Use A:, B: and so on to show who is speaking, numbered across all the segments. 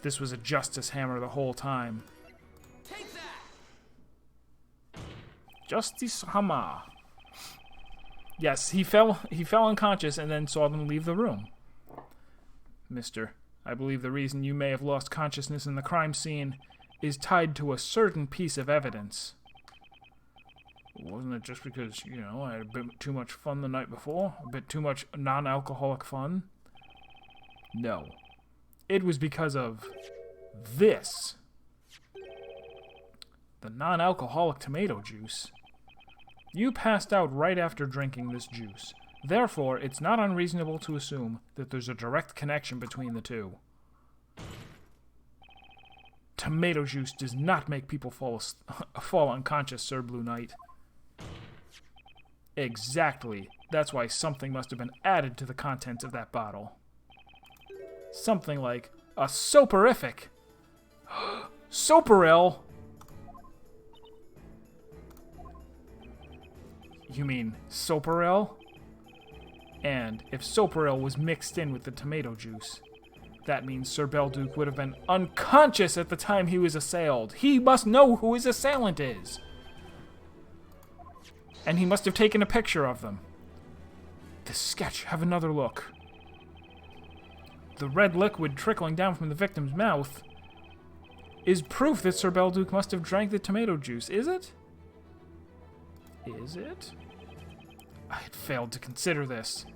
A: This was a justice hammer the whole time.
B: Take that!
A: Justice hammer. Yes, he fell unconscious and then saw them leave the room. Mister, I believe the reason you may have lost consciousness in the crime scene is tied to a certain piece of evidence. Wasn't it just because, I had a bit too much fun the night before? A bit too much non-alcoholic fun? No. It was because of this. The non-alcoholic tomato juice. You passed out right after drinking this juice. Therefore, it's not unreasonable to assume that there's a direct connection between the two. Tomato juice does not make people fall unconscious, Sir Blue Knight. Exactly. That's why something must have been added to the contents of that bottle. Something like a soporific. Soporil? You mean soporil? And if soporil was mixed in with the tomato juice, that means Sir Belduke would have been unconscious at the time he was assailed. He must know who his assailant is. And he must have taken a picture of them. The sketch, have another look. The red liquid trickling down from the victim's mouth is proof that Sir Belduke must have drank the tomato juice, is it? Is it? I had failed to consider this.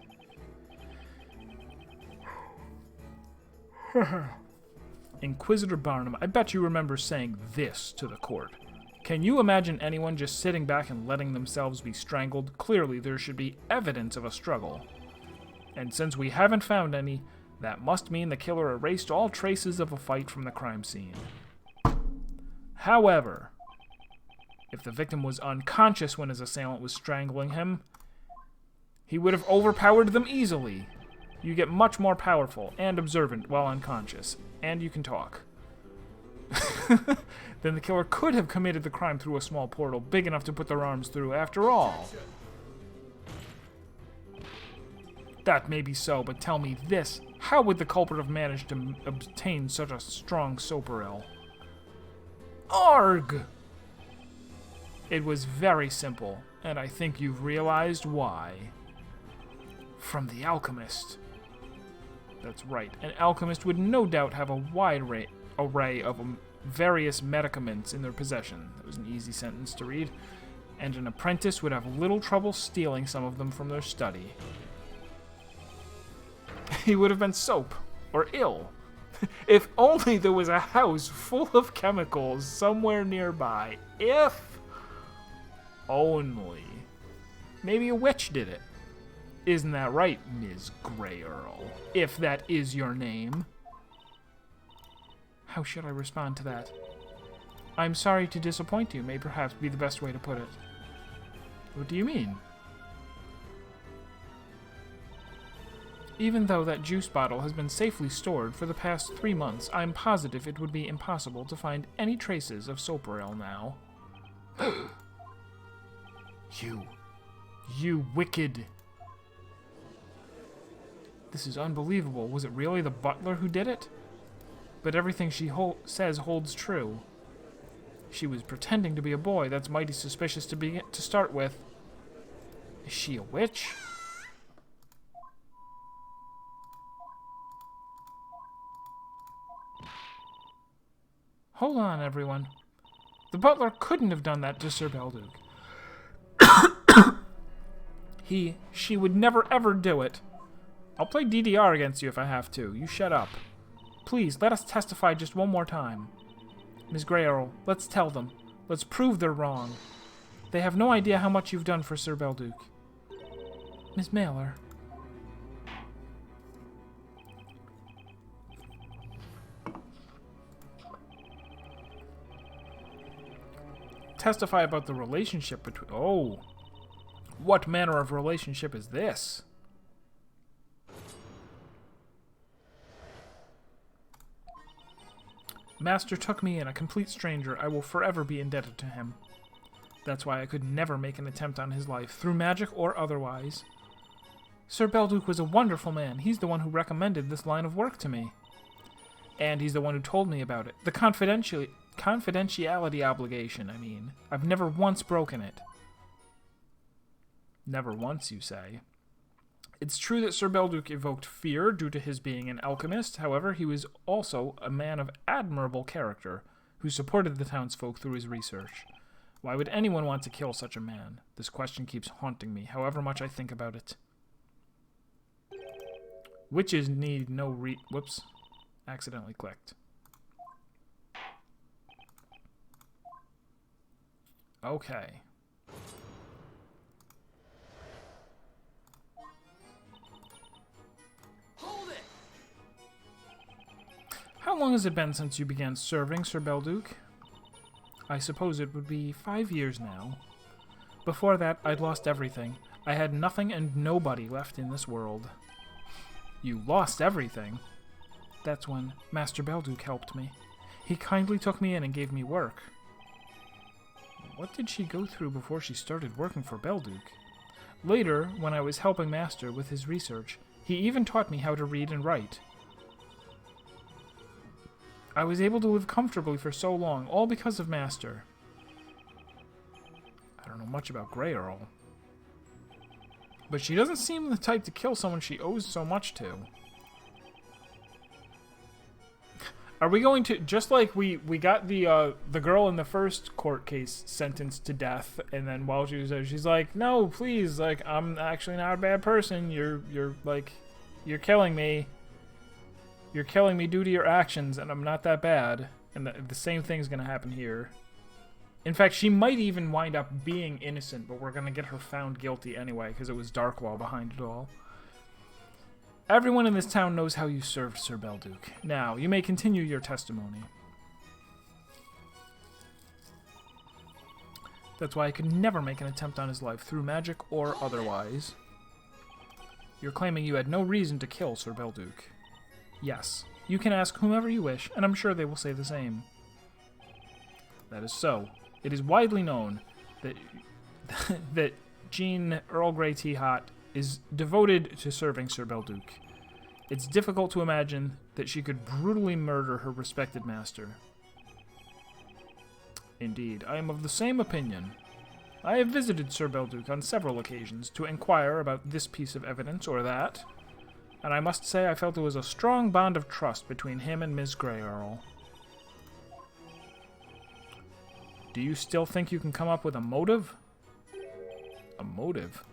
A: Inquisitor Barnum, I bet you remember saying this to the court. Can you imagine anyone just sitting back and letting themselves be strangled? Clearly, there should be evidence of a struggle. And since we haven't found any, that must mean the killer erased all traces of a fight from the crime scene. However, if the victim was unconscious when his assailant was strangling him, he would have overpowered them easily. You get much more powerful and observant while unconscious, and you can talk. Then the killer could have committed the crime through a small portal big enough to put their arms through after all. That may be so, but tell me this. How would the culprit have managed to obtain such a strong soporil? Arg! It was very simple, and I think you've realized why. From the alchemist. That's right. An alchemist would no doubt have a wide array of various medicaments in their possession. That was an easy sentence to read. And an apprentice would have little trouble stealing some of them from their study. He would have been soap, or ill. If only there was a house full of chemicals somewhere nearby. If only. Maybe a witch did it. Isn't that right, Ms. Grey Earl? If that is your name. How should I respond to that? I'm sorry to disappoint you may perhaps be the best way to put it. What do you mean? Even though that juice bottle has been safely stored for the past 3 months, I'm positive it would be impossible to find any traces of soporil now. You wicked... This is unbelievable. Was it really the butler who did it? But everything she says holds true. She was pretending to be a boy. That's mighty suspicious to start with. Is she a witch? Hold on, everyone. The butler couldn't have done that to Sir Belduke. She would never ever do it. I'll play DDR against you if I have to. You shut up. Please, let us testify just one more time. Ms. Grey Earl, let's tell them. Let's prove they're wrong. They have no idea how much you've done for Sir Belduke. Miss Mailer. Testify about the relationship between... Oh. What manner of relationship is this? Master took me in, a complete stranger. I will forever be indebted to him. That's why I could never make an attempt on his life, through magic or otherwise. Sir Belduke was a wonderful man. He's the one who recommended this line of work to me. And he's the one who told me about it. The confidentiality obligation, I mean. I've never once broken it. Never once, you say. It's true that Sir Belduc evoked fear due to his being an alchemist. However, he was also a man of admirable character who supported the townsfolk through his research. Why would anyone want to kill such a man? This question keeps haunting me, however much I think about it. Witches need no whoops. Accidentally clicked. Okay.
B: Hold it!
A: How long has it been since you began serving, Sir Belduc? I suppose it would be 5 years now. Before that, I'd lost everything. I had nothing and nobody left in this world. You lost everything? That's when Master Belduc helped me. He kindly took me in and gave me work. What did she go through before she started working for Belduc? Later, when I was helping Master with his research, he even taught me how to read and write. I was able to live comfortably for so long, all because of Master. I don't know much about Grey Earl. But she doesn't seem the type to kill someone she owes so much to. Are we going to, just like we got the girl in the first court case sentenced to death, and then while she was there, she's like, no, please, like, I'm actually not a bad person. You're killing me. You're killing me due to your actions, and I'm not that bad. And the same thing's gonna happen here. In fact, she might even wind up being innocent, but we're gonna get her found guilty anyway, because it was Darklaw behind it all. Everyone in this town knows how you served Sir Belduc. Now, you may continue your testimony. That's why I could never make an attempt on his life, through magic or otherwise. You're claiming you had no reason to kill Sir Belduc. Yes, you can ask whomever you wish, and I'm sure they will say the same. That is so. It is widely known that that Jean Earl Grey Teahot is devoted to serving Sir Belduc. It's difficult to imagine that she could brutally murder her respected master. Indeed, I am of the same opinion. I have visited Sir Belduc on several occasions to inquire about this piece of evidence or that, and I must say I felt there was a strong bond of trust between him and Miss Grey Earl. Do you still think you can come up with a motive? A motive?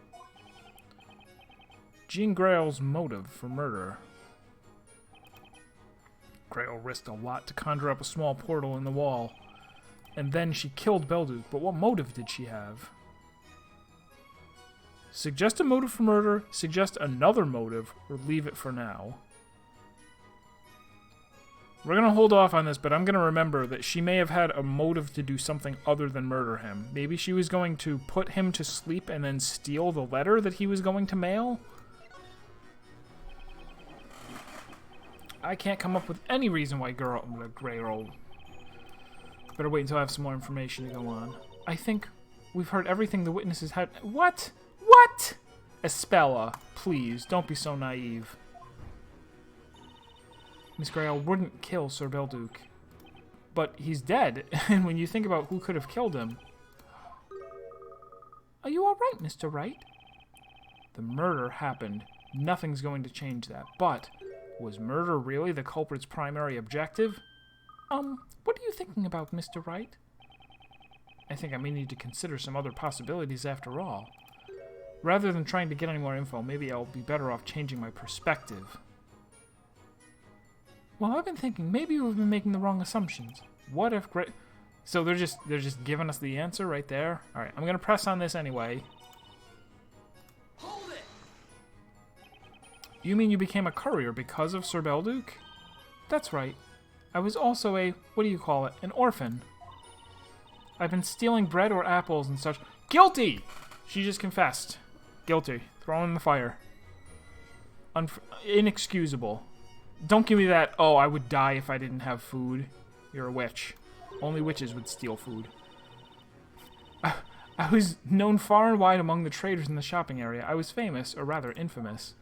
A: Jean Grey's motive for murder. Greyle risked a lot to conjure up a small portal in the wall. And then she killed Belduc, but what motive did she have? Suggest a motive for murder, suggest another motive, or leave it for now. We're going to hold off on this, but I'm going to remember that she may have had a motive to do something other than murder him. Maybe she was going to put him to sleep and then steal the letter that he was going to mail? I can't come up with any reason why Grey Earl. Better wait until I have some more information to go on. I think we've heard everything the witnesses had. What? What? Espella, please, don't be so naive. Miss Grey wouldn't kill Sir Belduc. But he's dead, and when you think about who could have killed him... Are you alright, Mr. Wright? The murder happened. Nothing's going to change that. But, was murder really the culprit's primary objective? What are you thinking about, Mr. Wright? I think I may need to consider some other possibilities after all. Rather than trying to get any more info, maybe I'll be better off changing my perspective. Well, I've been thinking maybe we've been making the wrong assumptions. What if So they're just giving us the answer right there? Alright, I'm gonna press on this anyway.
B: Hold it!
A: You mean you became a courier because of Sir Belduc? That's right. I was also a, what do you call it, an orphan. I've been stealing bread or apples and such. Guilty! She just confessed. Guilty. Thrown in the fire. Inexcusable. Don't give me that, oh, I would die if I didn't have food. You're a witch. Only witches would steal food. I was known far and wide among the traders in the shopping area. I was famous, or rather infamous.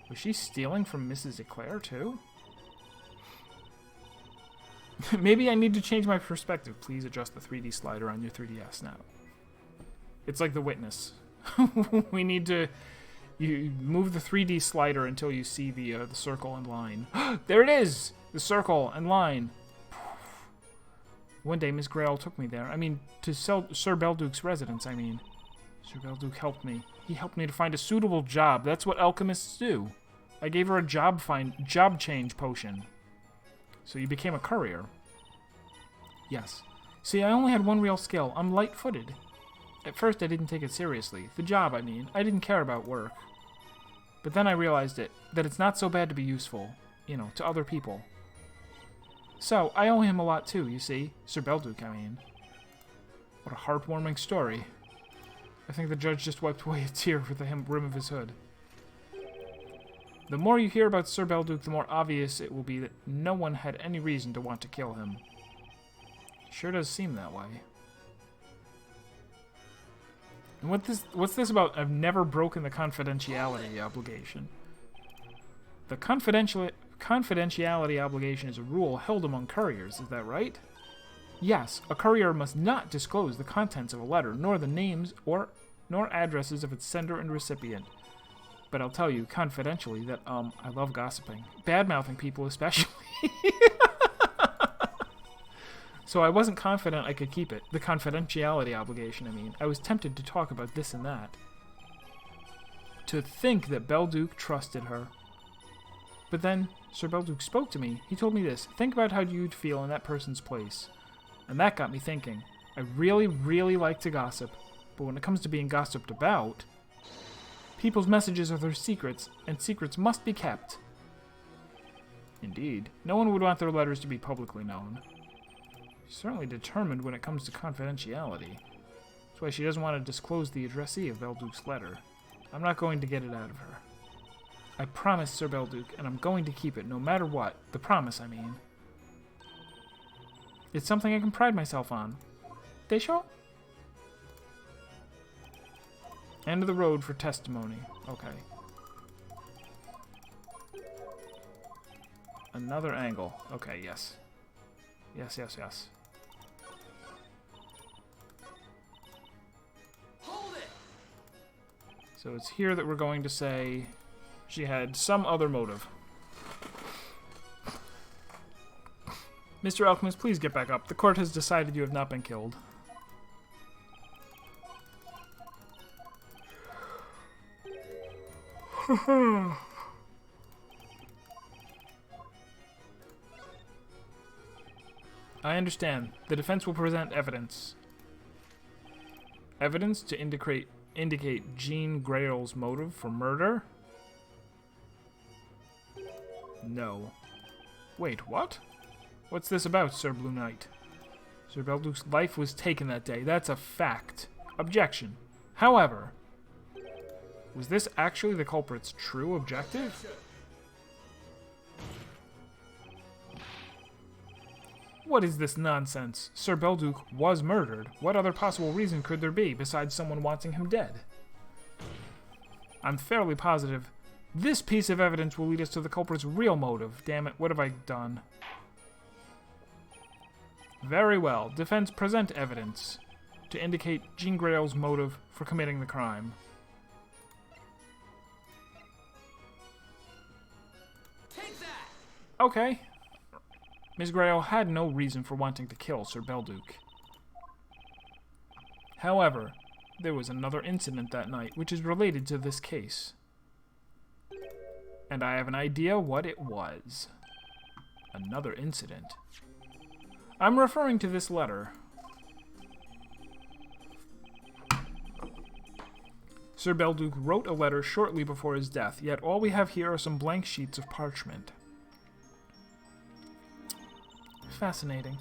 A: Was she stealing from Mrs. Eclair, too? Maybe I need to change my perspective. Please adjust the 3D slider on your 3DS now. It's like The Witness. We need to... You move the 3D slider until you see the circle and line. There it is! The circle and line. One day, Miss Grail took me there. I mean, to Sir Belduke's residence, I mean. Sir Belduke helped me. He helped me to find a suitable job. That's what alchemists do. I gave her a job change potion. So you became a courier. Yes. See, I only had one real skill. I'm light-footed. At first, I didn't take it seriously. The job, I mean. I didn't care about work. But then I realized that it's not so bad to be useful, you know, to other people. So, I owe him a lot too, you see. Sir Belduke, I mean. What a heartwarming story. I think the judge just wiped away a tear with the rim of his hood. The more you hear about Sir Belduke, the more obvious it will be that no one had any reason to want to kill him. Sure does seem that way. And what's this about? I've never broken the confidentiality obligation. The confidentiality obligation is a rule held among couriers, is that right? Yes, a courier must not disclose the contents of a letter, nor the names nor addresses of its sender and recipient. But I'll tell you confidentially that I love gossiping, bad-mouthing people especially. So I wasn't confident I could keep it. The confidentiality obligation, I mean. I was tempted to talk about this and that. To think that Belduke trusted her. But then Sir Belduke spoke to me. He told me this. Think about how you'd feel in that person's place. And that got me thinking. I really, really like to gossip. But when it comes to being gossiped about, people's messages are their secrets, and secrets must be kept. Indeed. No one would want their letters to be publicly known. She's certainly determined when it comes to confidentiality. That's why she doesn't want to disclose the addressee of Belduke's letter. I'm not going to get it out of her. I promised Sir Belduke, and I'm going to keep it no matter what. The promise, I mean. It's something I can pride myself on. Desho? End of the road for testimony. Okay. Another angle. Okay, yes. Yes, yes, yes.
B: Hold it!
A: So it's here that we're going to say she had some other motive. Mr. Alchemist, please get back up. The court has decided you have not been killed. I understand. The defense will present evidence. Evidence to indicate Jean Grail's motive for murder? No. Wait, what? What's this about, Sir Blue Knight? Sir Belduke's life was taken that day. That's a fact. Objection. However, was this actually the culprit's true objective? What is this nonsense? Sir Belduke was murdered. What other possible reason could there be besides someone wanting him dead? I'm fairly positive this piece of evidence will lead us to the culprit's real motive. Damn it, what have I done? Very well. Defense, present evidence to indicate Jean Grail's motive for committing the crime.
B: Take that!
A: Okay. Miss Grail had no reason for wanting to kill Sir Belduke. However, there was another incident that night which is related to this case. And I have an idea what it was. Another incident. I'm referring to this letter. Sir Belduke wrote a letter shortly before his death, yet all we have here are some blank sheets of parchment. Fascinating.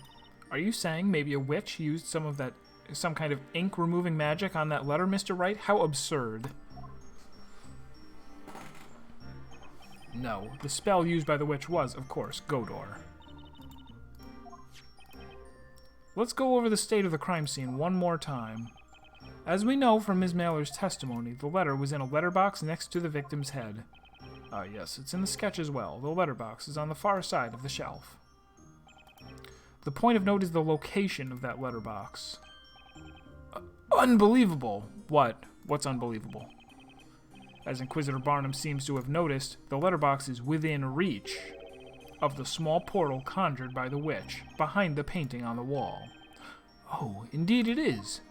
A: Are you saying maybe a witch used some kind of ink-removing magic on that letter, Mr. Wright? How absurd. No, the spell used by the witch was, of course, Godor. Let's go over the state of the crime scene one more time. As we know from Ms. Mailer's testimony, the letter was in a letterbox next to the victim's head. Yes, it's in the sketch as well. The letterbox is on the far side of the shelf. The point of note is the location of that letterbox. Unbelievable! What? What's unbelievable? As Inquisitor Barnum seems to have noticed, the letterbox is within reach of the small portal conjured by the witch behind the painting on the wall. Oh, indeed it is.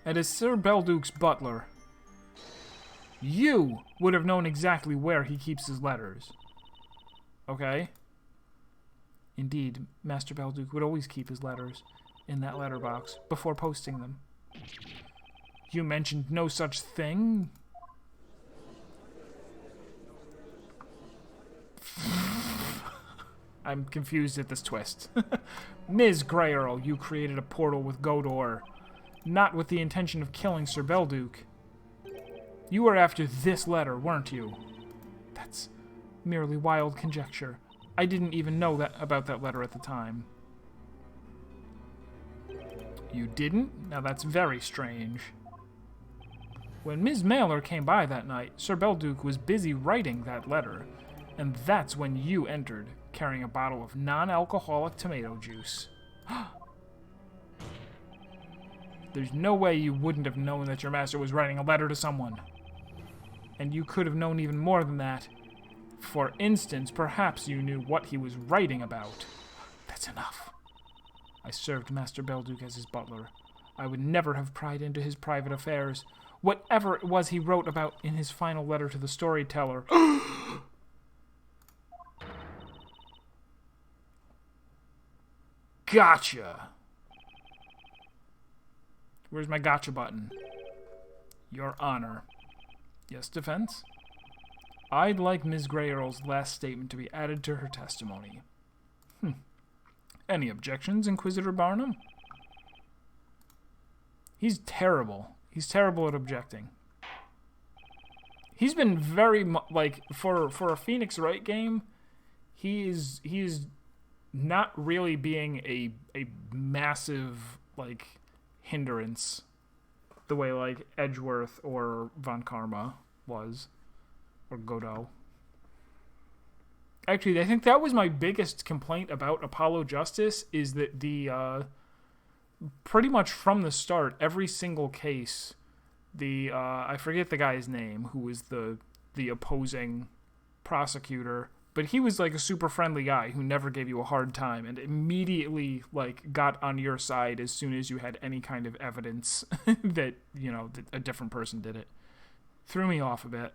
A: And as Sir Belduke's butler, you would have known exactly where he keeps his letters. Okay? Indeed, Master Belduke would always keep his letters in that letterbox before posting them. You mentioned no such thing? I'm confused at this twist. Ms. Grey Earl, you created a portal with Godor, not with the intention of killing Sir Belduke. You were after this letter, weren't you? That's merely wild conjecture. I didn't even know about that letter at the time. You didn't? Now that's very strange. When Ms. Mailer came by that night, Sir Belduke was busy writing that letter, and that's when you entered, carrying a bottle of non-alcoholic tomato juice. There's no way you wouldn't have known that your master was writing a letter to someone. And you could have known even more than that. For instance, perhaps you knew what he was writing about. That's enough. I served Master Belduke as his butler. I would never have pried into his private affairs. Whatever it was he wrote about in his final letter to the storyteller. Gotcha! Where's my gotcha button? Your Honor. Yes, defense? I'd like Ms. Grey Earl's last statement to be added to her testimony. Any objections, Inquisitor Barnum? He's terrible. He's terrible at objecting. He's been very like for a Phoenix Wright game. He is not really being a massive like hindrance the way like Edgeworth or Von Karma was, or Godot. Actually, I think that was my biggest complaint about Apollo Justice, is that the pretty much from the start, every single case, the I forget the guy's name who was the opposing prosecutor, but he was like a super friendly guy who never gave you a hard time and immediately like got on your side as soon as you had any kind of evidence that, you know, that a different person did it. Threw me off a bit.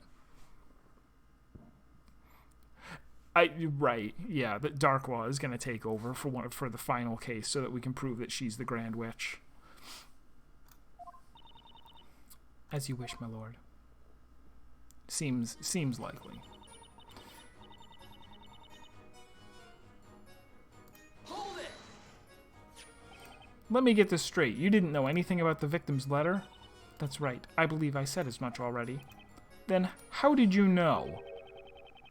A: Right, yeah, that Darkwa is going to take over for the final case so that we can prove that she's the Grand Witch. As you wish, my lord. Seems likely.
B: Hold it!
A: Let me get this straight. You didn't know anything about the victim's letter? That's right. I believe I said as much already. Then how did you know?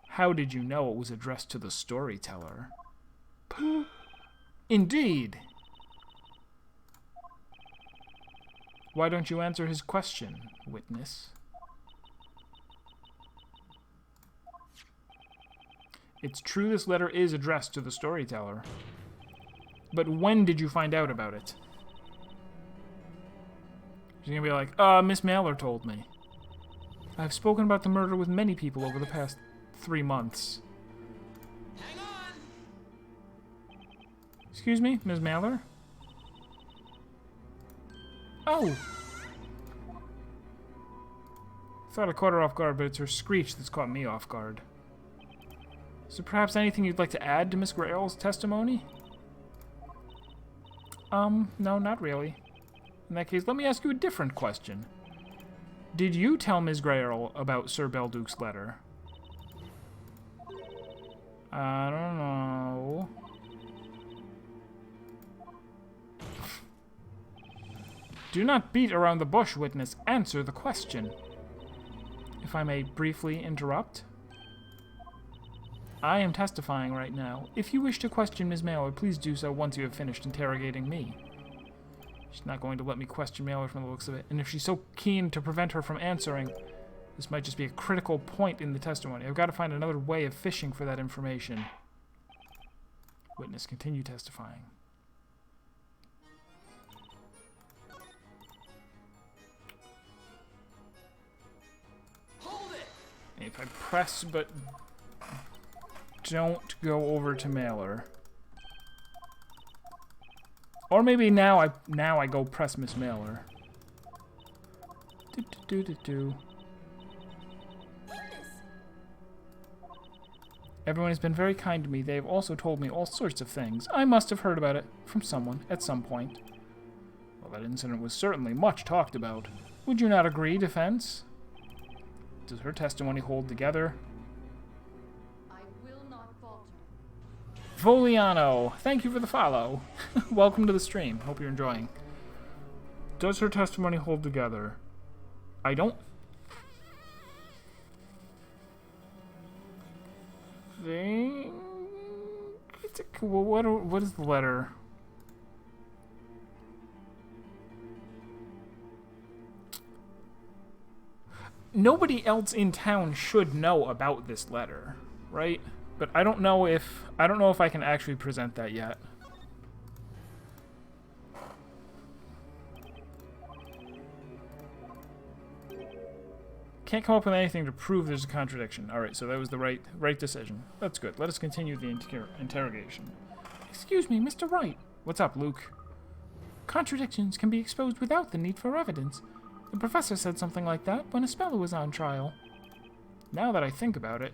A: How did you know it was addressed to the storyteller? Indeed. Why don't you answer his question, witness? It's true this letter is addressed to the storyteller. But when did you find out about it? She's gonna be like, Miss Mailer told me. I've spoken about the murder with many people over the past 3 months.
B: Hang on!
A: Excuse me, Ms. Mailer? Oh! Thought I caught her off guard, but it's her screech that's caught me off guard. Is there perhaps anything you'd like to add to Miss Grayl's testimony? No, not really. In that case, let me ask you a different question. Did you tell Ms. Grayl about Sir Belduke's letter? I don't know. Do not beat around the bush, witness. Answer the question. If I may briefly interrupt. I am testifying right now. If you wish to question Ms. Mailer, please do so once you have finished interrogating me. She's not going to let me question Mailer from the looks of it, and if she's so keen to prevent her from answering, this might just be a critical point in the testimony. I've got to find another way of fishing for that information. Witness, continue testifying.
B: Hold it.
A: If I press but don't go over to mailer. Or maybe now I go press Miss Mailer. Do. Everyone has been very kind to me. They have also told me all sorts of things. I must have heard about it from someone at some point. Well, that incident was certainly much talked about. Would you not agree, defense? Does her testimony hold together?
C: I will not falter.
A: Voliano, thank you for the follow. Welcome to the stream. Hope you're enjoying. Does her testimony hold together? I don't think... What is the letter? Nobody else in town should know about this letter, right? But I don't know if I can actually present that yet. Can't come up with anything to prove there's a contradiction. Alright, so that was the right decision. That's good. Let us continue the interrogation. Excuse me, Mr. Wright. What's up, Luke? Contradictions can be exposed without the need for evidence. The professor said something like that when a speller was on trial. Now that I think about it,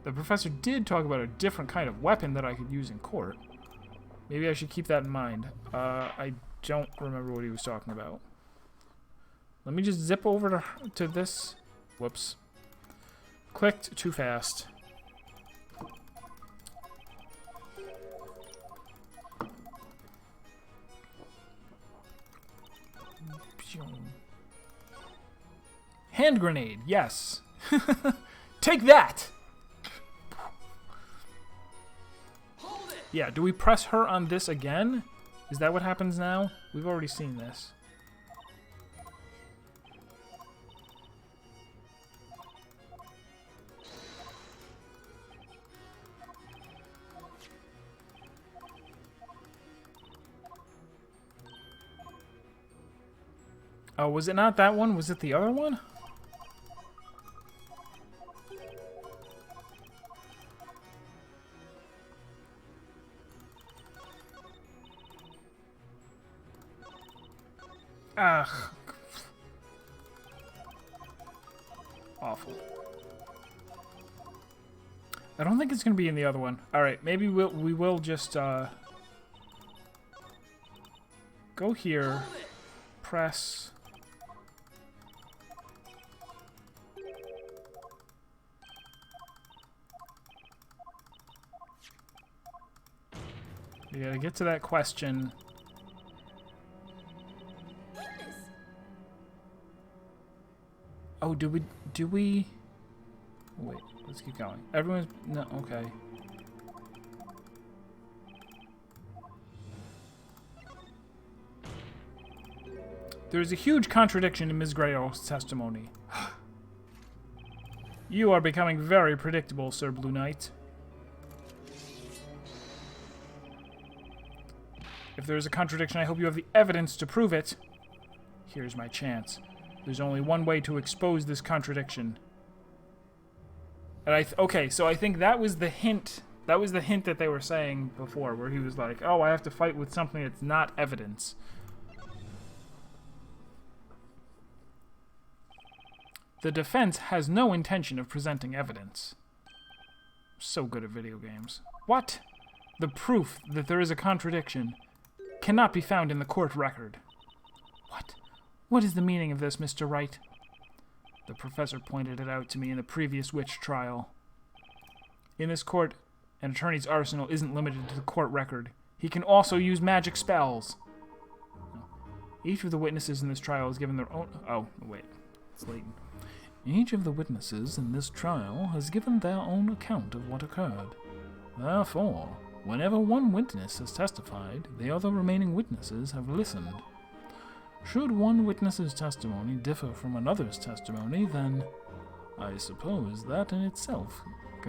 A: the professor did talk about a different kind of weapon that I could use in court. Maybe I should keep that in mind. I don't remember what he was talking about. Let me just zip over to this. Whoops. Clicked too fast. Hand grenade, yes. Take that!
B: Hold it.
A: Yeah, do we press her on this again? Is that what happens now? We've already seen this. Oh, was it not that one? Was it the other one? Ugh. Awful. I don't think it's gonna be in the other one. Alright, maybe we will just go here, press. We gotta get to that question. Oh, do we... Wait, let's keep going. Everyone's... No, okay. There's a huge contradiction in Ms. Grayle's testimony. You are becoming very predictable, Sir Blue Knight. If there is a contradiction, I hope you have the evidence to prove it. Here's my chance. There's only one way to expose this contradiction. And okay, so I think that was the hint. That was the hint that they were saying before, where he was like, oh, I have to fight with something that's not evidence. The defense has no intention of presenting evidence. So good at video games. What? The proof that there is a contradiction cannot be found in the court record. What? What is the meaning of this, Mr. Wright? The professor pointed it out to me in the previous witch trial. In this court, an attorney's arsenal isn't limited to the court record. He can also use magic spells. Each of the witnesses in this trial is given their own... Oh, wait. It's Layton. Each of the witnesses in this trial has given their own account of what occurred. Therefore, whenever one witness has testified, the other remaining witnesses have listened. Should one witness's testimony differ from another's testimony, then I suppose that in itself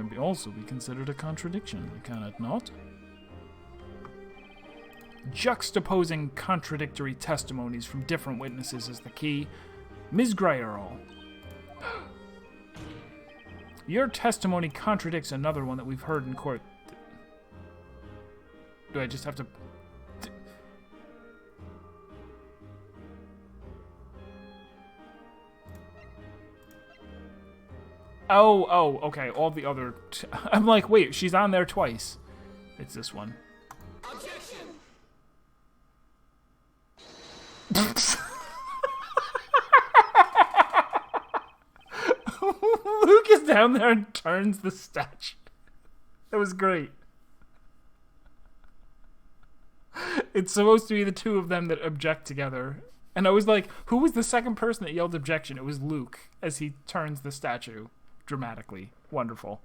A: can also be considered a contradiction, can it not? Juxtaposing contradictory testimonies from different witnesses is the key. Ms. Grayerall, your testimony contradicts another one that we've heard in court. Do I just have to... Oh, okay, all the other... I'm like, wait, she's on there twice. It's this one.
B: Objection!
A: Luke is down there and turns the statue. That was great. It's supposed to be the two of them that object together. And I was like, who was the second person that yelled objection? It was Luke, as he turns the statue dramatically. Wonderful.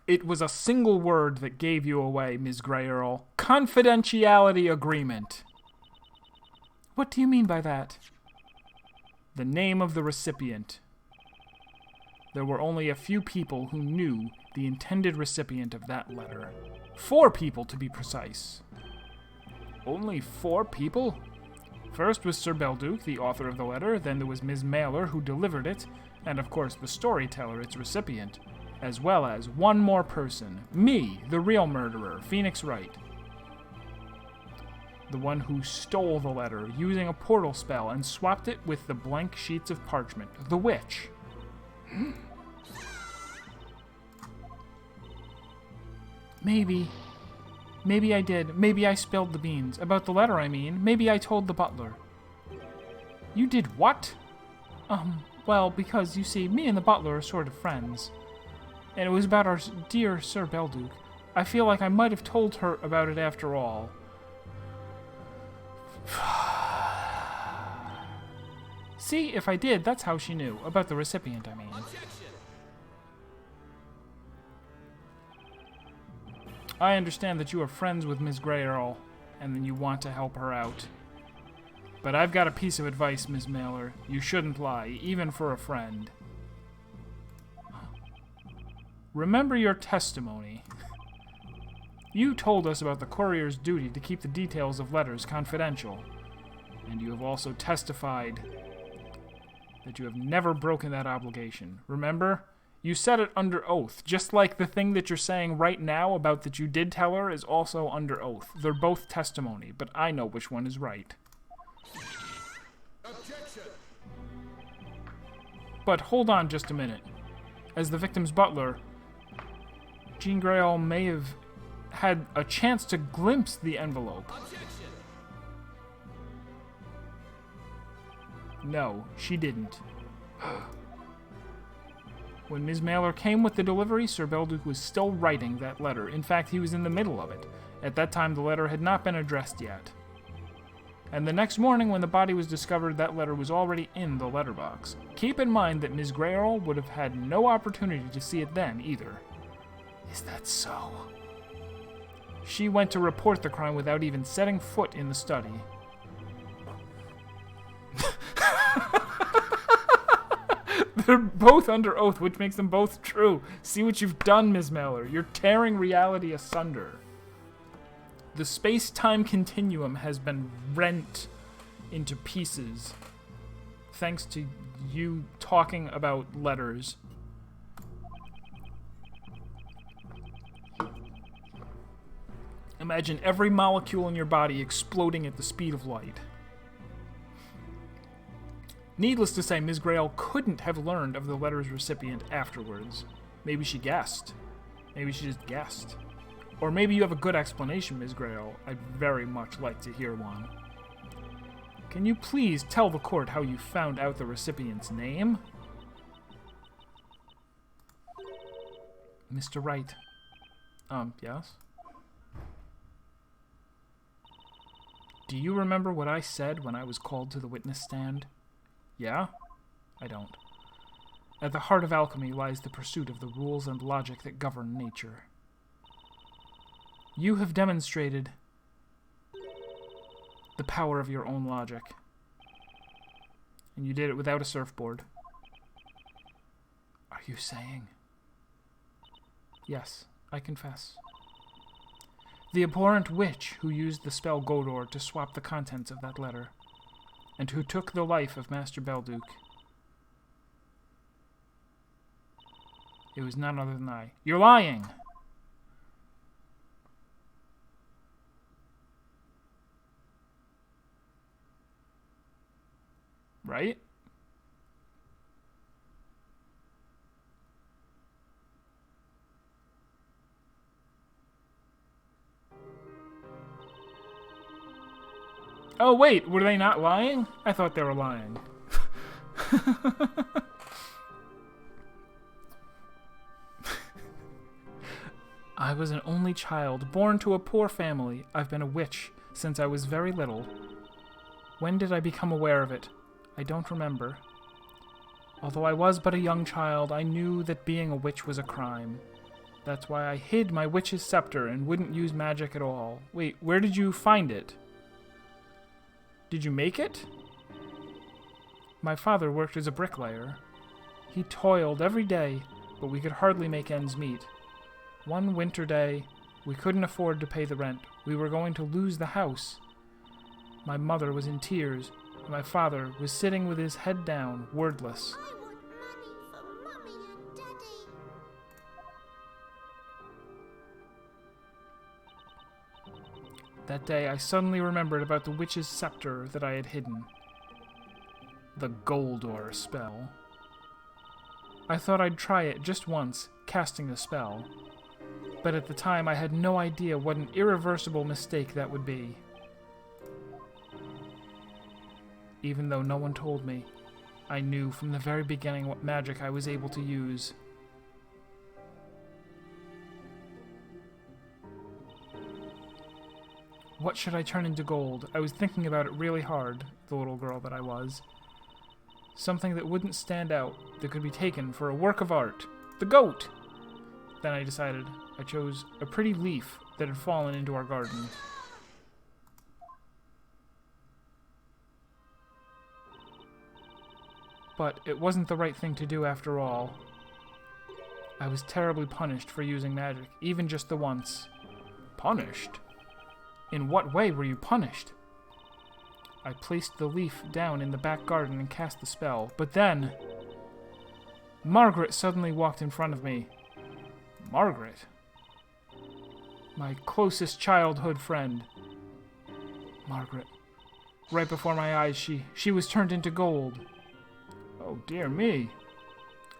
A: It was a single word that gave you away, Ms. Grayerall. Confidentiality agreement. What do you mean by that? The name of the recipient. There were only a few people who knew the intended recipient of that letter. 4 people, to be precise. Only 4 people? First was Sir Belduke, the author of the letter, then there was Ms. Mailer, who delivered it, and of course the storyteller, its recipient, as well as one more person, me, the real murderer, Phoenix Wright. The one who stole the letter using a portal spell and swapped it with the blank sheets of parchment, the witch. Maybe I did. Maybe I spilled the beans. About the letter, I mean. Maybe I told the butler. You did what? Well, because, you see, me and the butler are sort of friends. And it was about our dear Sir Belduke. I feel like I might have told her about it after all. See, if I did, that's how she knew. About the recipient, I mean.
B: Objection!
A: I understand that you are friends with Ms. Grayerall, and then you want to help her out. But I've got a piece of advice, Ms. Mailer. You shouldn't lie, even for a friend. Remember your testimony. You told us about the courier's duty to keep the details of letters confidential, and you have also testified that you have never broken that obligation. Remember? You said it under oath, just like the thing that you're saying right now about that you did tell her is also under oath. They're both testimony, but I know which one is right.
B: Objection!
A: But hold on just a minute. As the victim's butler, Jean Grayall may have had a chance to glimpse the envelope.
B: Objection!
A: No, she didn't. When Ms. Mailer came with the delivery, Sir Belduke was still writing that letter. In fact, he was in the middle of it. At that time, the letter had not been addressed yet. And the next morning, when the body was discovered, that letter was already in the letterbox. Keep in mind that Ms. Grayerall would have had no opportunity to see it then, either. Is that so? She went to report the crime without even setting foot in the study. They're both under oath, which makes them both true. See what you've done, Ms. Mailer. You're tearing reality asunder. The space-time continuum has been rent into pieces thanks to you talking about letters. Imagine every molecule in your body exploding at the speed of light. Needless to say, Ms. Grayall couldn't have learned of the letter's recipient afterwards. Maybe she guessed. Maybe she just guessed. Or maybe you have a good explanation, Ms. Grayall. I'd very much like to hear one. Can you please tell the court how you found out the recipient's name? Mr. Wright. Yes? Do you remember what I said when I was called to the witness stand? Yeah? I don't. At the heart of alchemy lies the pursuit of the rules and logic that govern nature. You have demonstrated the power of your own logic. And you did it without a surfboard. you saying? Yes, I confess. The abhorrent witch who used the spell Godor to swap the contents of that letter, and who took the life of Master Belduke. It was none other than I. You're lying! Right? Oh, wait, were they not lying? I thought they were lying. I was an only child, born to a poor family. I've been a witch since I was very little. When did I become aware of it? I don't remember. Although I was but a young child, I knew that being a witch was a crime. That's why I hid my witch's scepter and wouldn't use magic at all. Wait, where did you find it? Did you make it? My father worked as a bricklayer. He toiled every day, but we could hardly make ends meet. One winter day, we couldn't afford to pay the rent. We were going to lose the house. My mother was in tears, and my father was sitting with his head down, wordless.
D: I want money for Mummy and Daddy.
A: That day, I suddenly remembered about the witch's scepter that I had hidden. The Goldor spell. I thought I'd try it just once, casting the spell. But at the time, I had no idea what an irreversible mistake that would be. Even though no one told me, I knew from the very beginning what magic I was able to use. What should I turn into gold? I was thinking about it really hard, the little girl that I was. Something that wouldn't stand out, that could be taken for a work of art. The goat! Then I decided. I chose a pretty leaf that had fallen into our garden. But it wasn't the right thing to do after all. I was terribly punished for using magic, even just the once. Punished? In what way were you punished? I placed the leaf down in the back garden and cast the spell, but then... Margaret suddenly walked in front of me. Margaret? My closest childhood friend. Margaret. Right before my eyes, she was turned into gold. Oh, dear me.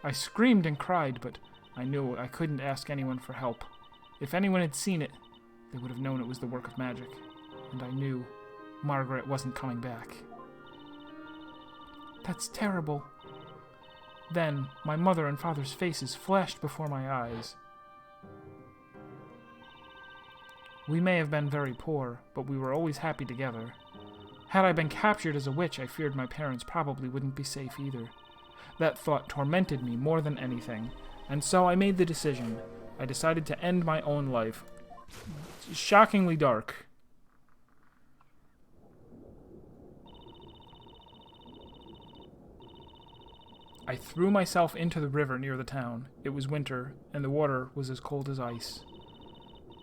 A: I screamed and cried, but I knew I couldn't ask anyone for help. If anyone had seen it, they would have known it was the work of magic. And I knew Margaret wasn't coming back. That's terrible. Then, my mother and father's faces flashed before my eyes. We may have been very poor, but we were always happy together. Had I been captured as a witch, I feared my parents probably wouldn't be safe either. That thought tormented me more than anything, and so I made the decision. I decided to end my own life. Shockingly dark. I threw myself into the river near the town. It was winter, and the water was as cold as ice.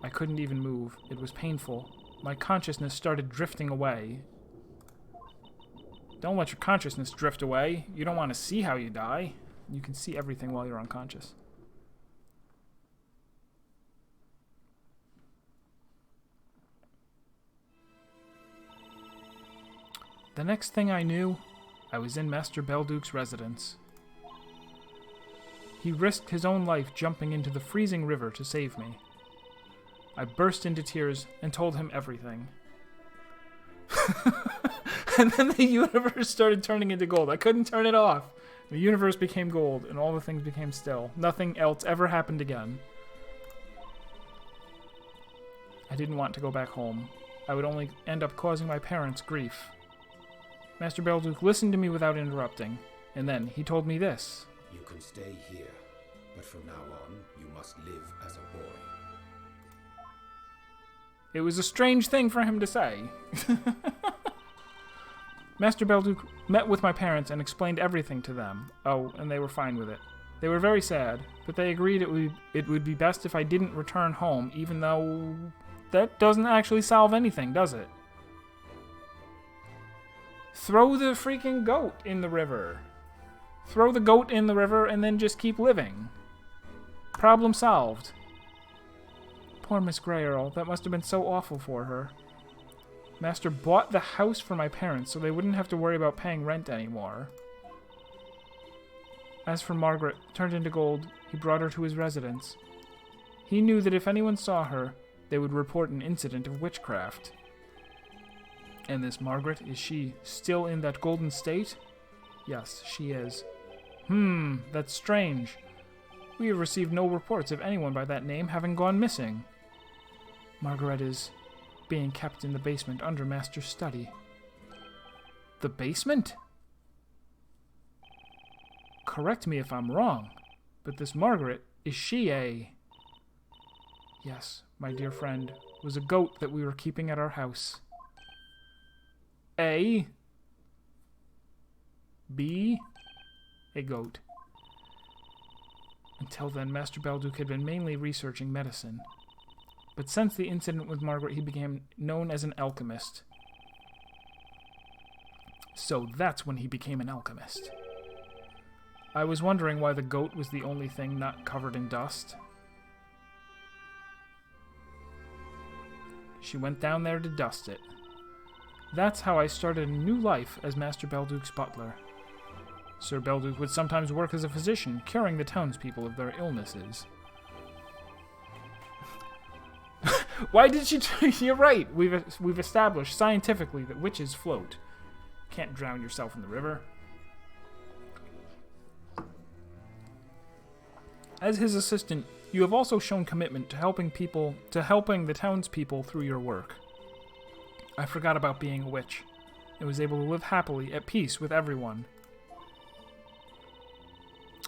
A: I couldn't even move. It was painful. My consciousness started drifting away. Don't let your consciousness drift away. You don't want to see how you die. You can see everything while you're unconscious. The next thing I knew, I was in Master Belduke's residence. He risked his own life jumping into the freezing river to save me. I burst into tears and told him everything. And then the universe started turning into gold. I couldn't turn it off. The universe became gold, and all the things became still. Nothing else ever happened again. I didn't want to go back home. I would only end up causing my parents grief. Master Belduke listened to me without interrupting, and then he told me this.
E: You can stay here, but from now on, you must live as a boy.
A: It was a strange thing for him to say. Master Belduke met with my parents and explained everything to them. Oh, and they were fine with it. They were very sad, but they agreed it would be best if I didn't return home, even though that doesn't actually solve anything, does it? Throw the freaking goat in the river. Throw the goat in the river and then just keep living. Problem solved. Poor Miss Grey Earl, that must have been so awful for her. Master bought the house for my parents so they wouldn't have to worry about paying rent anymore. As for Margaret, turned into gold, he brought her to his residence. He knew that if anyone saw her, they would report an incident of witchcraft. And this Margaret, is she still in that golden state? Yes, she is. That's strange. We have received no reports of anyone by that name having gone missing. Margaret is being kept in the basement under Master's study. The basement? Correct me if I'm wrong, but this Margaret, is she a... Yes, my dear friend, was a goat that we were keeping at our house. A goat. Until then, Master Belduke had been mainly researching medicine. But since the incident with Margaret, he became known as an alchemist. So that's when he became an alchemist. I was wondering why the goat was the only thing not covered in dust. She went down there to dust it. That's how I started a new life as Master Belduke's butler. Sir Belduke would sometimes work as a physician, curing the townspeople of their illnesses. Why did she... You're right. We've established scientifically that witches float. Can't drown yourself in the river. As his assistant, you have also shown commitment to helping the townspeople through your work. I forgot about being a witch, and was able to live happily, at peace with everyone.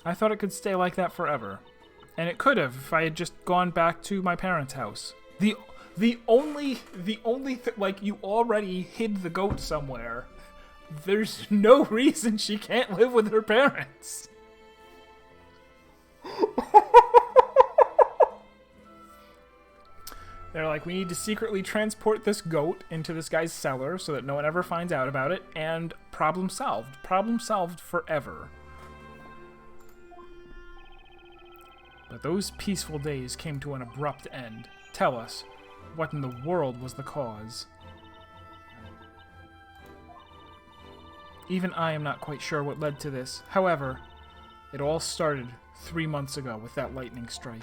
A: I thought it could stay like that forever, and it could have if I had just gone back to my parents' house. The only like, you already hid the goat somewhere. There's no reason she can't live with her parents. They're like, we need to secretly transport this goat into this guy's cellar so that no one ever finds out about it, and problem solved. Problem solved forever. But those peaceful days came to an abrupt end. Tell us, what in the world was the cause? Even I am not quite sure what led to this. However, it all started 3 months ago with that lightning strike.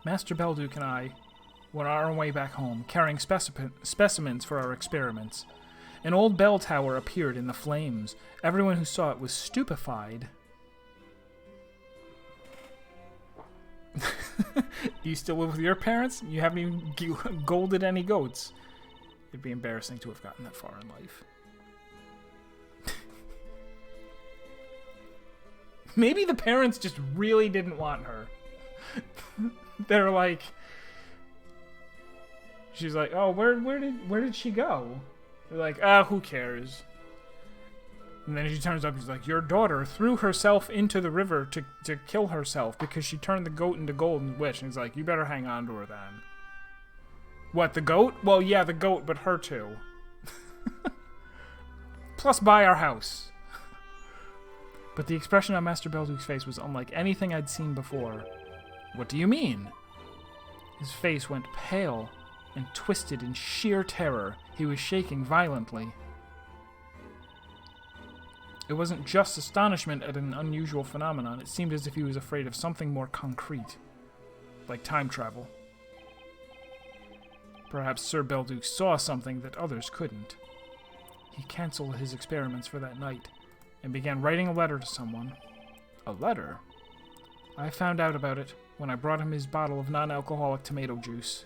A: Master Belduke and I were on our way back home, carrying specimens for our experiments. An old bell tower appeared in the flames. Everyone who saw it was stupefied. You still live with your parents? You haven't even golded any goats. It'd be embarrassing to have gotten that far in life. Maybe the parents just really didn't want her. They're like... She's like, oh, where did she go? They're like, who cares? And then she turns up and she's like, your daughter threw herself into the river to kill herself because she turned the goat into gold and witch. And he's like, you better hang on to her then. What, the goat? Well, yeah, the goat, but her too. Plus buy our house. But the expression on Master Belduke's face was unlike anything I'd seen before. What do you mean? His face went pale and twisted in sheer terror. He was shaking violently. It wasn't just astonishment at an unusual phenomenon. It seemed as if he was afraid of something more concrete, like time travel. Perhaps Sir Belduke saw something that others couldn't. He canceled his experiments for that night and began writing a letter to someone. A letter? I found out about it when I brought him his bottle of non-alcoholic tomato juice.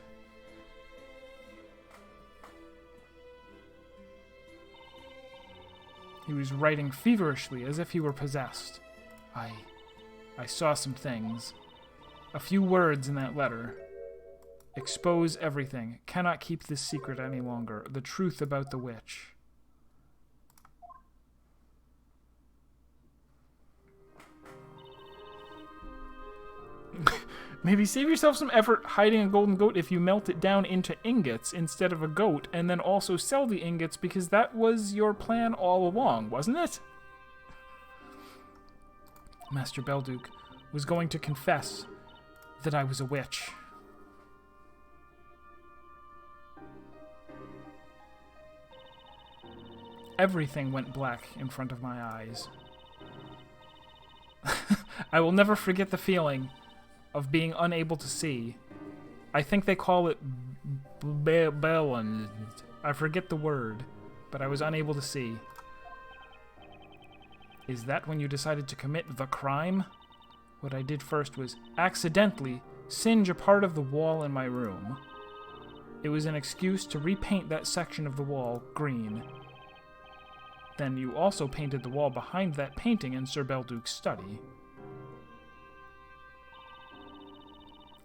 A: He was writing feverishly as if he were possessed. I saw some things. A few words in that letter. Expose everything. Cannot keep this secret any longer. The truth about the witch. Maybe save yourself some effort hiding a golden goat if you melt it down into ingots instead of a goat, and then also sell the ingots, because that was your plan all along, wasn't it? Master Belduke was going to confess that I was a witch. Everything went black in front of my eyes. I will never forget the feeling of being unable to see. I think they call it balance. I forget the word, but I was unable to see. Is that when you decided to commit the crime? What I did first was accidentally singe a part of the wall in my room. It was an excuse to repaint that section of the wall green. Then you also painted the wall behind that painting in Sir Belduke's study.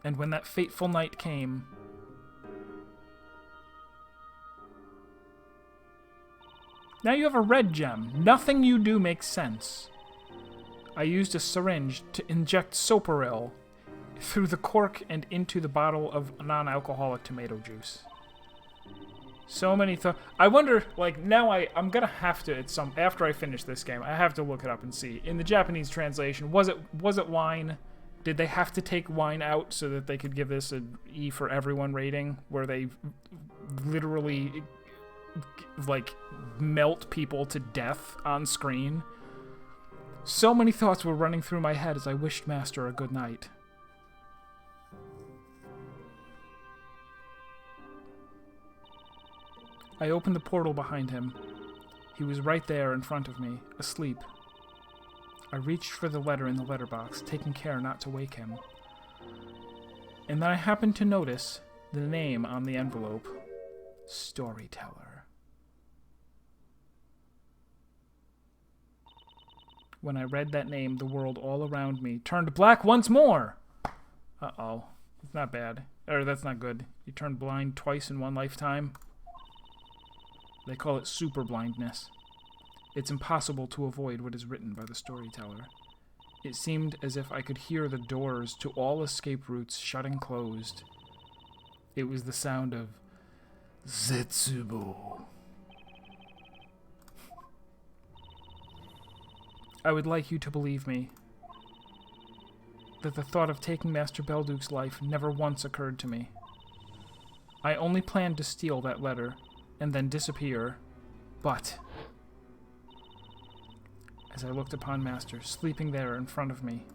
A: And when that fateful night came, now you have a red gem. Nothing you do makes sense. I used a syringe to inject Soparil through the cork and into the bottle of non-alcoholic tomato juice. So many thoughts. I wonder, like, now I'm gonna have to, after I finish this game, I have to look it up and see. In the Japanese translation, was it wine? Did they have to take wine out so that they could give this an E for everyone rating, where they literally, like, melt people to death on screen? So many thoughts were running through my head as I wished Master a good night. I opened the portal behind him. He was right there in front of me, asleep. I reached for the letter in the letterbox, taking care not to wake him. And then I happened to notice the name on the envelope. Storyteller. When I read that name, the world all around me turned black once more! Uh-oh. It's not bad. Or, that's not good. You turn blind twice in one lifetime. They call it super blindness. It's impossible to avoid what is written by the storyteller. It seemed as if I could hear the doors to all escape routes shutting closed. It was the sound of Zetsubo. I would like you to believe me that the thought of taking Master Belduke's life never once occurred to me. I only planned to steal that letter and then disappear, but as I looked upon Master sleeping there in front of me,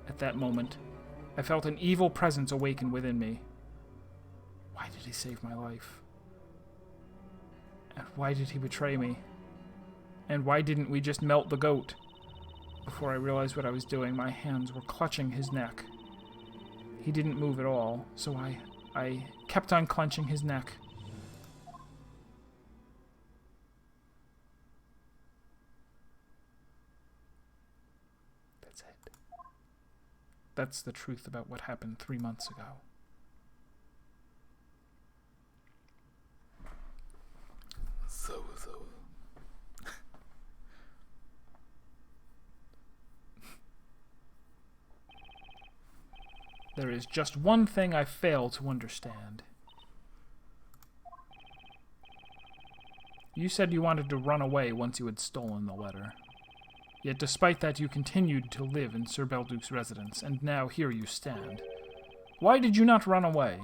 A: at that moment, I felt an evil presence awaken within me. Why did he save my life? And why did he betray me? And why didn't we just melt the goat? Before I realized what I was doing, my hands were clutching his neck. He didn't move at all, so I kept on clenching his neck. That's it. That's the truth about what happened 3 months ago. So. There is just one thing I fail to understand. You said you wanted to run away once you had stolen the letter. Yet despite that you continued to live in Sir Belduke's residence, and now here you stand. Why did you not run away?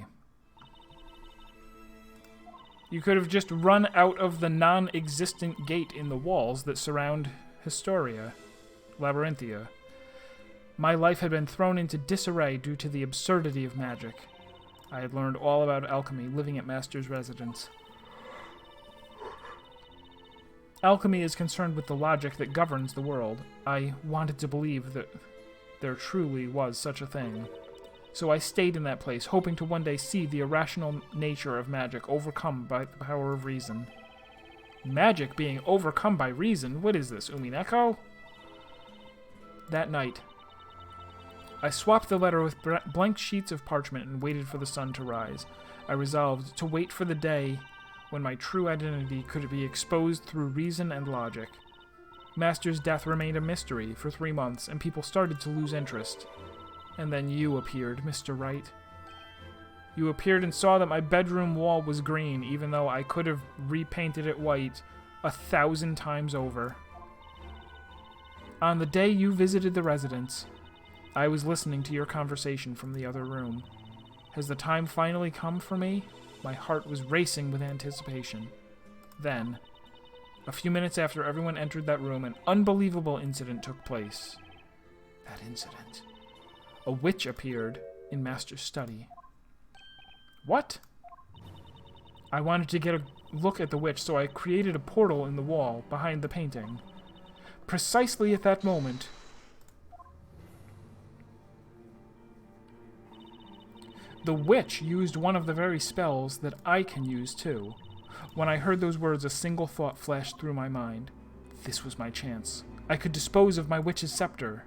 A: You could have just run out of the non-existent gate in the walls that surround Historia, Labyrinthia. My life had been thrown into disarray due to the absurdity of magic. I had learned all about alchemy living at Master's residence. Alchemy is concerned with the logic that governs the world. I wanted to believe that there truly was such a thing. So I stayed in that place, hoping to one day see the irrational nature of magic overcome by the power of reason. Magic being overcome by reason? What is this, Umineko? That night, I swapped the letter with blank sheets of parchment and waited for the sun to rise. I resolved to wait for the day when my true identity could be exposed through reason and logic. Master's death remained a mystery for 3 months, and people started to lose interest. And then you appeared, Mr. Wright. You appeared and saw that my bedroom wall was green, even though I could have repainted it white 1,000 times over. On the day you visited the residence, I was listening to your conversation from the other room. Has the time finally come for me? My heart was racing with anticipation. Then, a few minutes after everyone entered that room, an unbelievable incident took place. That incident. A witch appeared in Master's study. What? I wanted to get a look at the witch, so I created a portal in the wall behind the painting. Precisely at that moment, the witch used one of the very spells that I can use too. When I heard those words, a single thought flashed through my mind. This was my chance. I could dispose of my witch's scepter.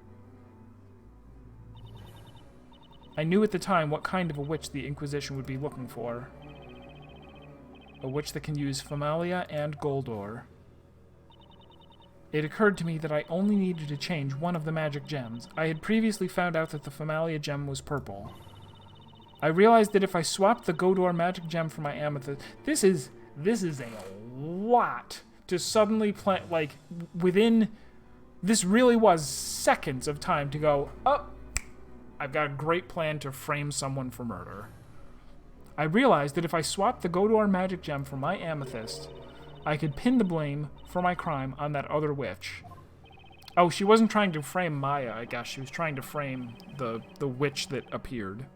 A: I knew at the time what kind of a witch the Inquisition would be looking for. A witch that can use Familia and Goldor. It occurred to me that I only needed to change one of the magic gems. I had previously found out that the Familia gem was purple. I realized that if I swapped the Goldor magic gem for my amethyst, this is a lot to suddenly play, like, within, this really was seconds of time to go, oh, I've got a great plan to frame someone for murder. I realized that if I swapped the Goldor magic gem for my amethyst, I could pin the blame for my crime on that other witch. Oh, she wasn't trying to frame Maya, I guess. She was trying to frame the witch that appeared.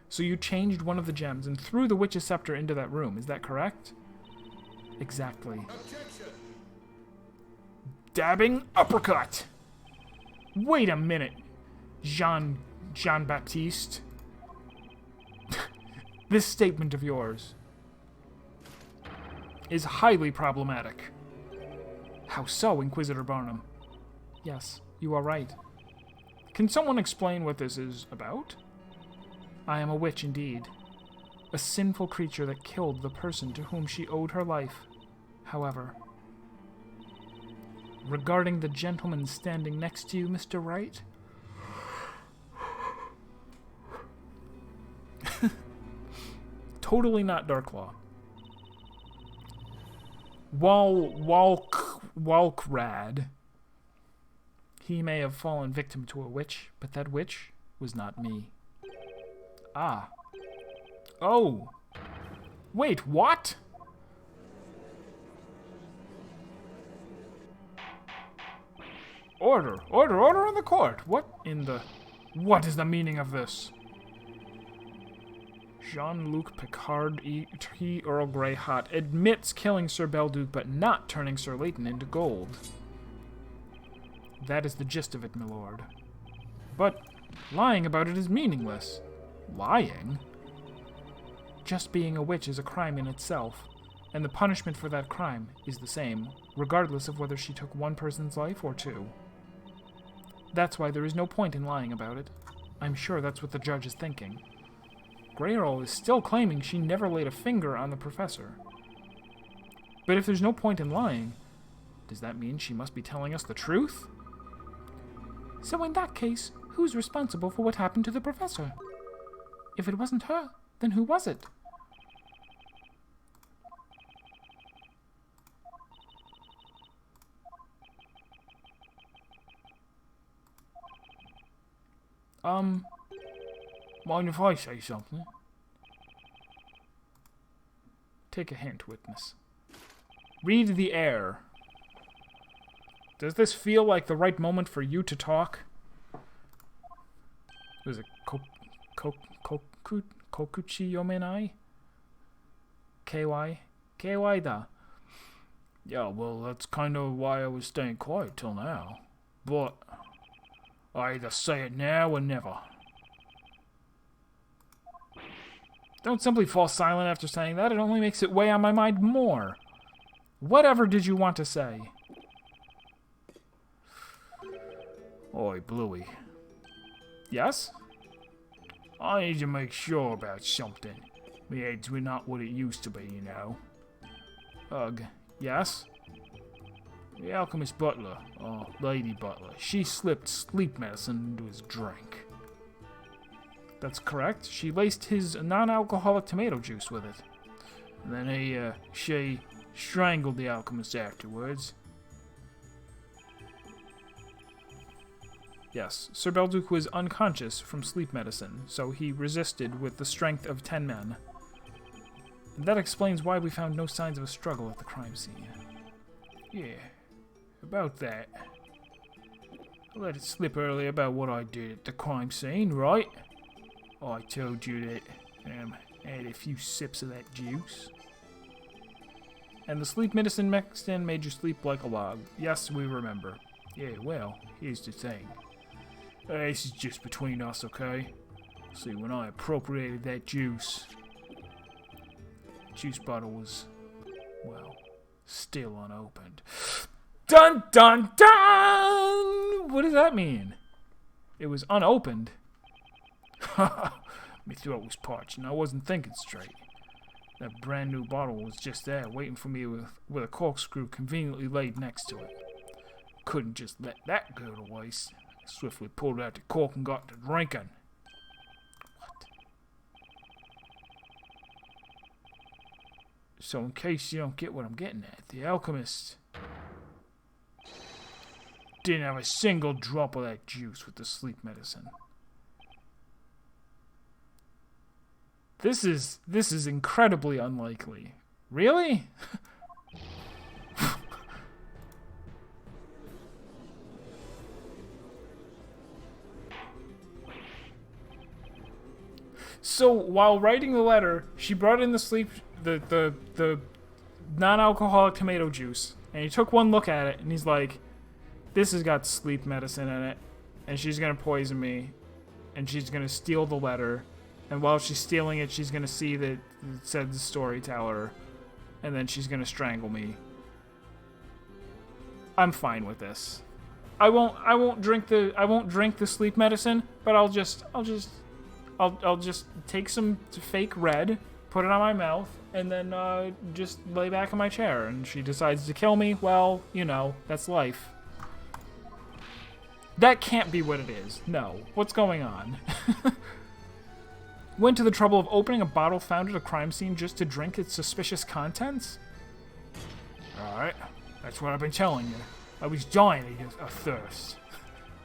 A: So you changed one of the gems and threw the witch's scepter into that room, is that correct? Exactly.
B: Objection!
A: Dabbing uppercut! Wait a minute, Jean-Baptiste. This statement of yours is highly problematic. How so, Inquisitor Barnum? Yes, you are right. Can someone explain what this is about? I am a witch indeed. A sinful creature that killed the person to whom she owed her life. However, regarding the gentleman standing next to you, Mr. Wright, totally not Darklaw. Walkrad. He may have fallen victim to a witch, but that witch was not me. Ah. Oh. Wait, what? Order in the court. What is the meaning of this? Jean-Luc Picard E. Earl Grey Hot admits killing Sir Belduc but not turning Sir Layton into gold. That is the gist of it, my lord. But lying about it is meaningless. Lying? Just being a witch is a crime in itself, and the punishment for that crime is the same, regardless of whether she took one person's life or two. That's why there is no point in lying about it. I'm sure that's what the judge is thinking. Grey Earl is still claiming she never laid a finger on the professor. But if there's no point in lying, does that mean she must be telling us the truth? So in that case, who's responsible for what happened to the professor? If it wasn't her, then who was it? Mind if I say something? Take a hint, witness. Read the air. Does this feel like the right moment for you to talk? Was it Kokuchi Yomenai? KY? KY da. Yeah, well, that's kind of why I was staying quiet till now. But I either say it now or never. Don't simply fall silent after saying that. It only makes it weigh on my mind more. Whatever did you want to say? Oi, Bluey. Yes? I need to make sure about something. My head's not what it used to be, you know. Ugh. Yes? The alchemist butler, or lady butler, she slipped sleep medicine into his drink. That's correct. She laced his non-alcoholic tomato juice with it. And then she strangled the alchemist afterwards. Yes, Sir Belduc was unconscious from sleep medicine, so he resisted with the strength of 10 men. And that explains why we found no signs of a struggle at the crime scene. Yeah, about that. I let it slip earlier about what I did at the crime scene, right? I told you that I had a few sips of that juice. And the sleep medicine mixed in made you sleep like a log. Yes, we remember. Yeah, well, here's the thing. This is just between us, okay? See, when I appropriated that juice, the juice bottle was, well, still unopened. Dun dun dun! What does that mean? It was unopened. My throat was parched and I wasn't thinking straight. That brand new bottle was just there, waiting for me with a corkscrew conveniently laid next to it. Couldn't just let that go to waste. I swiftly pulled out the cork and got to drinking. What? So in case you don't get what I'm getting at, the alchemist didn't have a single drop of that juice with the sleep medicine. This is incredibly unlikely. Really? So while writing the letter, she brought in the non-alcoholic tomato juice, and he took one look at it, and he's like, "This has got sleep medicine in it, and she's gonna poison me, and she's gonna steal the letter." And while she's stealing it, she's gonna see that it said the storyteller, and then she's gonna strangle me. I'm fine with this. I won't drink the sleep medicine, but I'll just take some fake red, put it on my mouth, and then just lay back in my chair. And she decides to kill me. Well, you know, that's life. That can't be what it is. No. What's going on? Went to the trouble of opening a bottle found at a crime scene just to drink its suspicious contents? Alright, that's what I've been telling you. I was dying of thirst.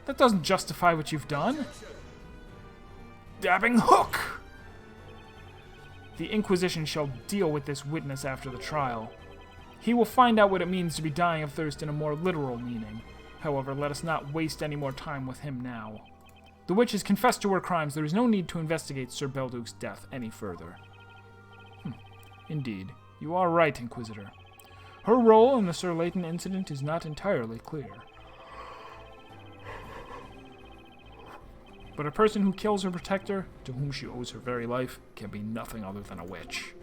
A: That doesn't justify what you've done. Dabbing hook! The Inquisition shall deal with this witness after the trial. He will find out what it means to be dying of thirst in a more literal meaning. However, let us not waste any more time with him now. The witch has confessed to her crimes. There is no need to investigate Sir Belduc's death any further. Indeed. You are right, Inquisitor. Her role in the Sir Layton incident is not entirely clear. But a person who kills her protector, to whom she owes her very life, can be nothing other than a witch.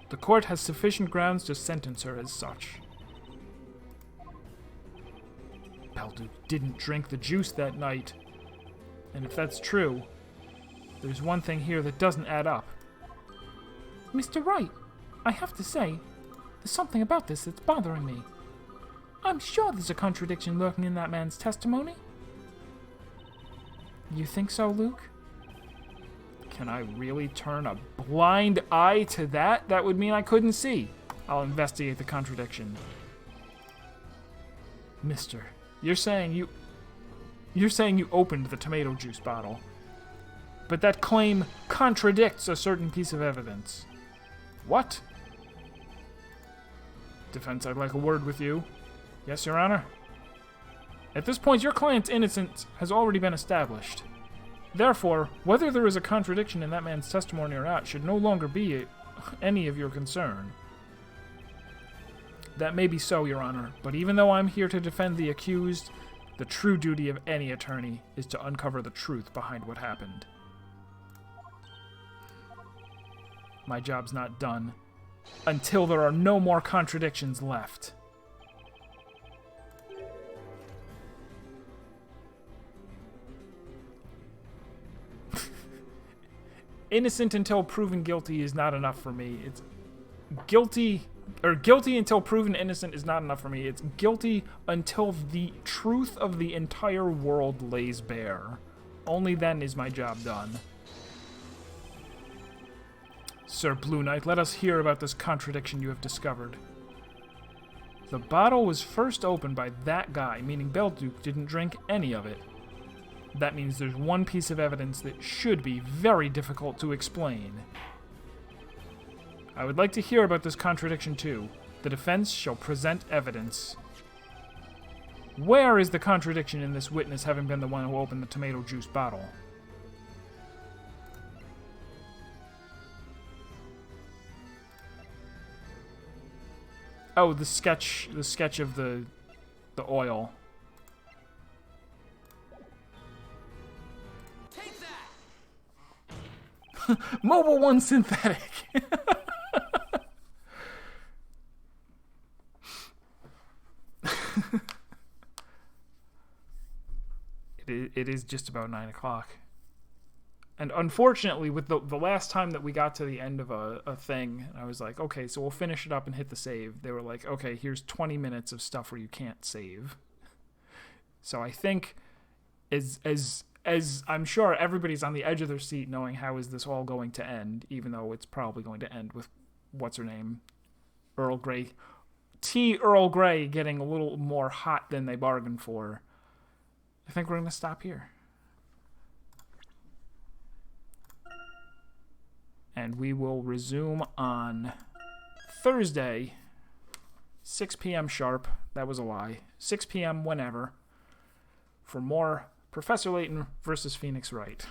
A: The court has sufficient grounds to sentence her as such. Belduc didn't drink the juice that night. And if that's true, there's one thing here that doesn't add up. Mr. Wright, I have to say, there's something about this that's bothering me. I'm sure there's a contradiction lurking in that man's testimony. You think so, Luke? Can I really turn a blind eye to that? That would mean I couldn't see. I'll investigate the contradiction. Mister, You're saying you opened the tomato juice bottle. But that claim contradicts a certain piece of evidence. What? Defense, I'd like a word with you. Yes, Your Honor? At this point, your client's innocence has already been established. Therefore, whether there is a contradiction in that man's testimony or not should no longer be any of your concern. That may be so, Your Honor, but even though I'm here to defend the accused, the true duty of any attorney is to uncover the truth behind what happened. My job's not done until there are no more contradictions left. innocent until proven guilty is not enough for me. It's guilty until proven innocent is not enough for me. It's guilty until the truth of the entire world lays bare. Only then is my job done. Sir Blue Knight, let us hear about this contradiction you have discovered. The bottle was first opened by that guy, meaning Belduke didn't drink any of it. That means there's one piece of evidence that should be very difficult to explain. I would like to hear about this contradiction too. The defense shall present evidence. Where is the contradiction in this witness having been the one who opened the tomato juice bottle? Oh, the sketch of the oil.
B: Take that!
A: Mobile One synthetic. It is just about 9 o'clock. And unfortunately, with the last time that we got to the end of a thing, I was like, okay, so we'll finish it up and hit the save. They were like, okay, here's 20 minutes of stuff where you can't save. So I think, as I'm sure everybody's on the edge of their seat knowing how is this all going to end, even though it's probably going to end with, what's her name? Earl Grey. Earl Grey getting a little more hot than they bargained for. I think we're going to stop here. And we will resume on Thursday, 6 p.m. sharp. That was a lie. 6 p.m. whenever. For more Professor Layton versus Phoenix Wright.